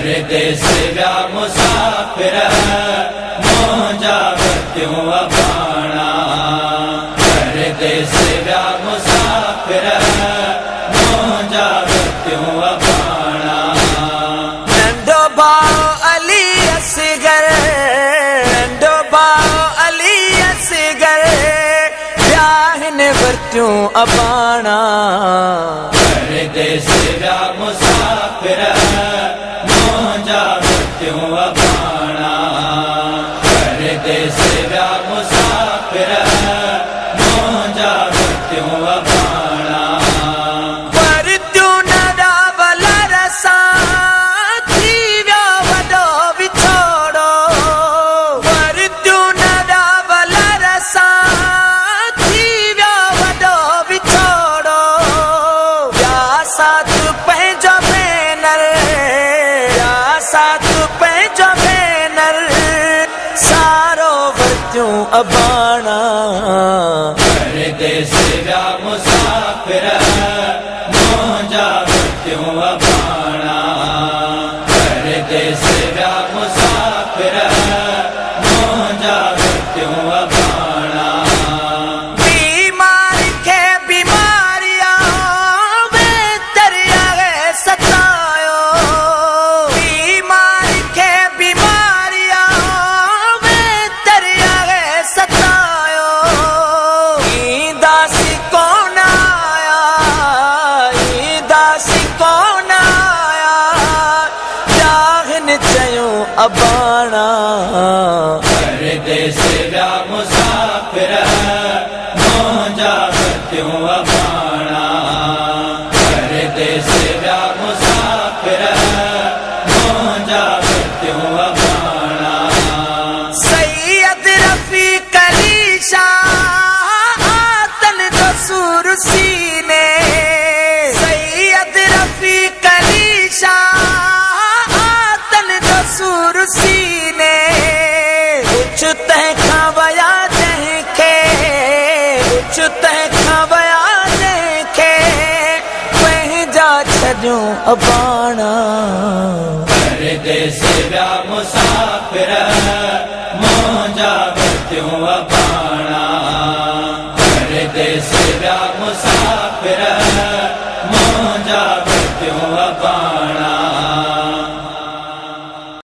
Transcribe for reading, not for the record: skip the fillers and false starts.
परदेस व्या मुसाफिर मोजा बत्यूं अबाणा। परदेस व्या मुसाफिर मोजा बत्यूं अबाणा। नंढो भाउ अली असगर, नंढो भाउ अली असगर, व्या हिन वरतियूं अबाणा। परदेस व्या मुसाफिर मोजा बत्यूं अबाणा। परदेस व्या मुसाफिर मोजा बत्यूं अबाणा। वरतियूं न ॾावलर सां थी वियो वॾो विछोड़ो। वरतियूं न ॾावलर सां थी वियो वॾो विछोड़ो। या साथ पंहिंजो भेनर, या साथ पंहिंजो भेनर, सारो वरतियूं अबाणा। परदेस व्या मुसाफिर मोजा बत्यूं अबाणा। परदेस व्या मुसाफिर मोजा बत्यूं अबाणा। बीमारी खे बीमारियां बेतरिया सतायो। बीमारी खे बीमारियां बेतरिया सतायो। ईंदासी कोन आया, ईंदासी कोन आया, जाहिन चयूं अबाणा। परदेस व्या मुसाफिर मोजा बत्यूं अबाणा। परदेस व्या मुसाफिर मोजा बत्यूं अबाणा। सैयद रफीक अली शाह आतन जो सूर सीने। सैयद रफीक अली शाह आतन जो सूर सीने। कुछ तंहिंखां वया जंहिंखे, कुछ तंहिंखां वया जंहिंखे, पंहिंजा छॾियूं अबाणा। परदेस व्या मुसाफिर मोजा बत्यूं अबाणा।